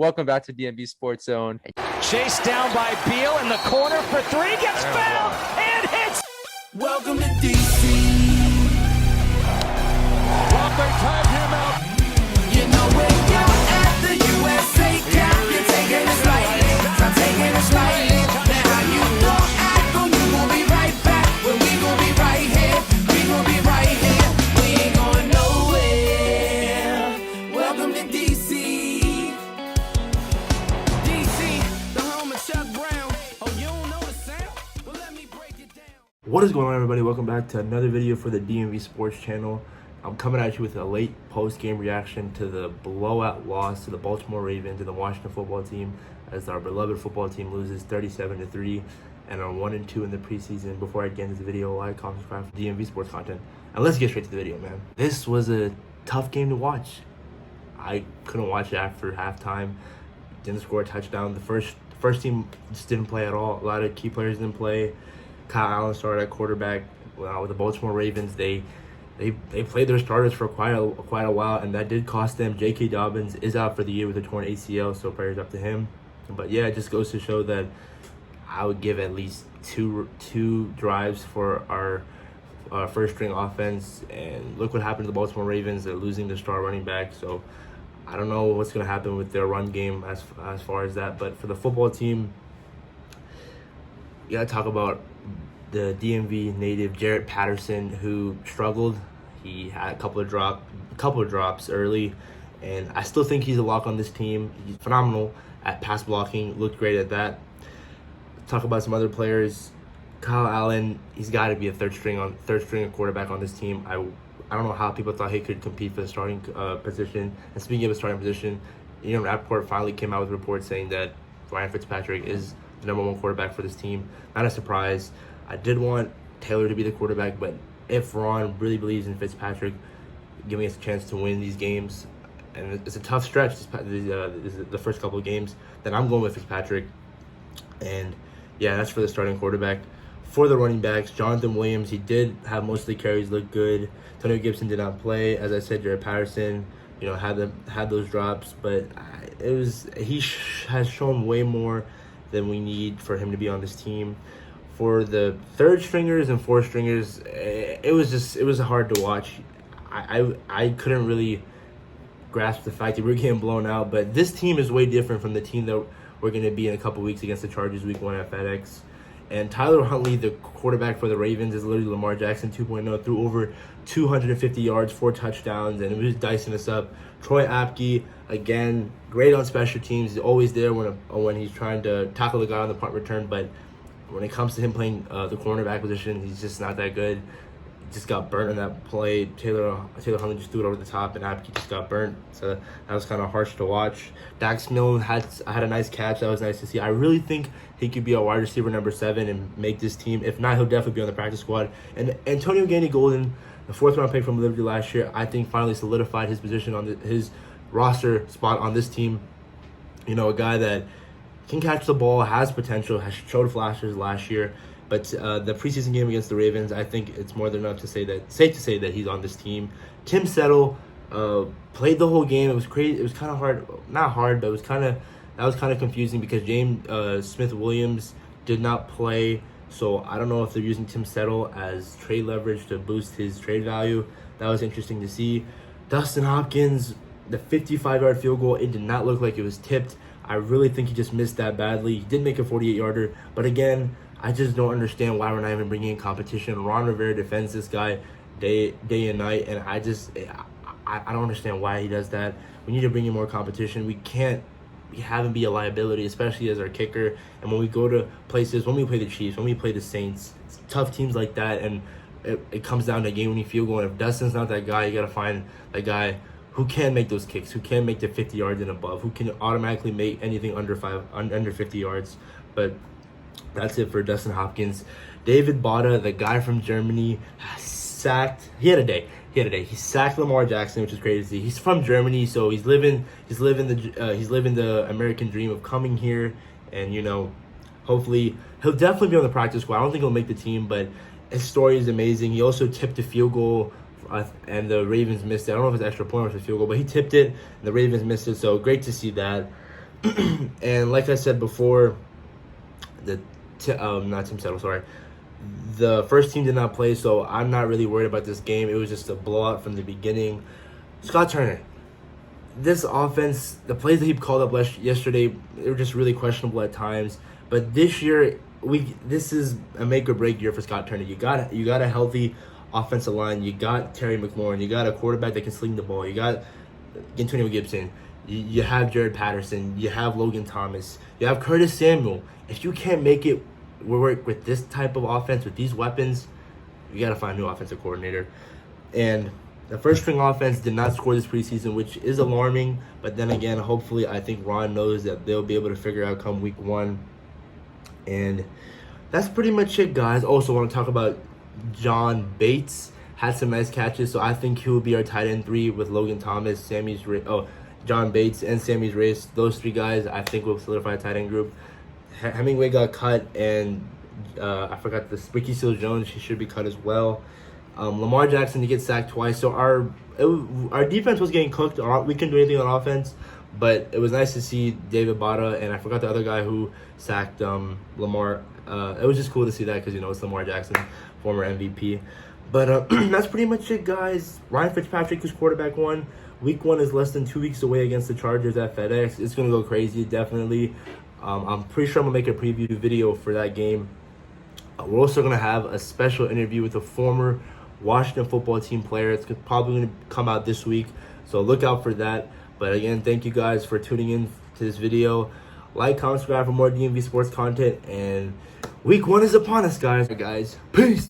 Welcome back to DMV Sports Zone. Chased down by Beal in the corner for three, gets fouled and hits. Welcome to DC. Crawford tied him out. You know we're out at the USA Cup. You're taking it slightly, I'm taking it slightly. Now you don't act on, you gon' be right back. When we gon' be right here, we gon' be right here. We ain't going nowhere. Welcome to DC. DC, the home of Chuck Brown. Oh, you don't know the sound? Well, let me break it down. What is going on, everybody? Welcome back to another video for the DMV Sports channel. I'm coming at you with a late post-game reaction to the blowout loss to the Baltimore Ravens and the Washington football team, as our beloved football team loses 37-3 and are 1-2 in the preseason. Before I get into the video, like, comment, subscribe for DMV Sports content, and let's get straight to the video, man. This was a tough game to watch. I couldn't watch it after halftime. Didn't score a touchdown. The first team just didn't play at all. A lot of key players didn't play. Kyle Allen started at quarterback. With the Baltimore Ravens, they played their starters for quite a while, and that did cost them. J.K. Dobbins is out for the year with a torn ACL, so prayers up to him. But yeah, it just goes to show that I would give at least two drives for our first string offense. And look what happened to the Baltimore Ravens. They're losing their star running back, so I don't know what's going to happen with their run game as far as that. But for the football team, you got to talk about the DMV native Jarrett Patterson, who struggled. He had a couple of drops early, and I still think he's a lock on this team. He's phenomenal at pass blocking, looked great at that. Talk about some other players. Kyle Allen, he's got to be a third string quarterback on this team. I don't know how people thought he could compete for the starting position. And speaking of a starting position, Rappaport finally came out with reports saying that Ryan Fitzpatrick is the #1 quarterback for this team. Not a surprise. I did want Taylor to be the quarterback, but if Ron really believes in Fitzpatrick giving us a chance to win these games, and it's a tough stretch, the first couple of games, then I'm going with Fitzpatrick. And yeah, that's for the starting quarterback. For the running backs, Jonathan Williams, he did have most of the carries, look good. Antonio Gibson did not play. As I said, Jarrett Patterson, had those drops, but he has shown way more than we need for him to be on this team. For the third stringers and fourth stringers, it was hard to watch. I couldn't really grasp the fact that we're getting blown out, but this team is way different from the team that we're going to be in a couple weeks against the Chargers week 1 at FedEx. And Tyler Huntley, the quarterback for the Ravens, is literally Lamar Jackson 2.0, threw over 250 yards, 4 touchdowns, and it was dicing us up. Troy Apke, again, great on special teams. He's always there when he's trying to tackle the guy on the punt return, but when it comes to him playing the cornerback position, he's just not that good. He just got burnt on that play. Taylor Huntley just threw it over the top, and Apke just got burnt. So that was kind of harsh to watch. Dax Milne had a nice catch. That was nice to see. I really think he could be a wide receiver #7 and make this team. If not, he'll definitely be on the practice squad. And Antonio Gandy-Golden, the 4th-round pick from Liberty last year, I think finally solidified his position on his roster spot on this team. A guy that can catch the ball, has potential, has showed flashes last year. But the preseason game against the Ravens, I think it's more than enough to say that, safe to say that he's on this team. Tim Settle played the whole game. It was crazy. It was kind of hard, not hard, but that was kind of confusing because James Smith-Williams did not play. So I don't know if they're using Tim Settle as trade leverage to boost his trade value. That was interesting to see. Dustin Hopkins, the 55-yard field goal, it did not look like it was tipped. I really think he just missed that badly. He did make a 48-yarder, but again, I just don't understand why we're not even bringing in competition. Ron Rivera defends this guy day and night, and I don't understand why he does that. We need to bring in more competition. We can't have him be a liability, especially as our kicker. And when we go to places, when we play the Chiefs, when we play the Saints, tough teams like that, and it comes down to a game-winning field goal. And if Dustin's not that guy, you got to find that guy who can make those kicks, who can make the 50 yards and above, who can automatically make anything under 50 yards. But that's it for Dustin Hopkins. David Botta, the guy from Germany, he had a day. He sacked Lamar Jackson, which is crazy. He's from Germany, so he's living the American dream of coming here, and hopefully he'll definitely be on the practice squad. I don't think he'll make the team, but his story is amazing. He also tipped a field goal and the Ravens missed it. I don't know if it's extra point or it's a field goal, but he tipped it, and the Ravens missed it, so great to see that. And like I said before, not Tim Settle, sorry. The first team did not play, so I'm not really worried about this game. It was just a blowout from the beginning. Scott Turner, this offense, the plays that he called up yesterday, they were just really questionable at times. But this year, this is a make or break year for Scott Turner. You got a healthy offensive line. You got Terry McLaurin. You got a quarterback that can sling the ball. You got Antonio Gibson. You have Jared Patterson. You have Logan Thomas. You have Curtis Samuel. If you can't make it work with this type of offense, with these weapons, you got to find a new offensive coordinator. And the first string offense did not score this preseason, which is alarming. But then again, hopefully, I think Ron knows that they'll be able to figure out come week 1. And that's pretty much it, guys. Also, want to talk about John Bates. Had some nice catches, so I think he will be our tight end 3 with Logan Thomas, John Bates, and Sammy's Race. Those 3 guys, I think, will solidify a tight end group. Hemingway got cut, and I forgot this. Ricky Seals-Jones, he should be cut as well. Lamar Jackson, he gets sacked twice. So our defense was getting cooked. We couldn't do anything on offense, but it was nice to see David Bada, and I forgot the other guy who sacked Lamar. It was just cool to see that because, it's Lamar Jackson, former MVP. But that's pretty much it, guys. Ryan Fitzpatrick is quarterback 1. Week 1 is less than 2 weeks away against the Chargers at FedEx. It's going to go crazy, definitely. I'm pretty sure I'm going to make a preview video for that game. We're also going to have a special interview with a former Washington football team player. It's probably going to come out this week, so look out for that. But again, thank you guys for tuning in to this video. Like, comment, subscribe for more DMV sports content. And week 1 is upon us, guys. Peace.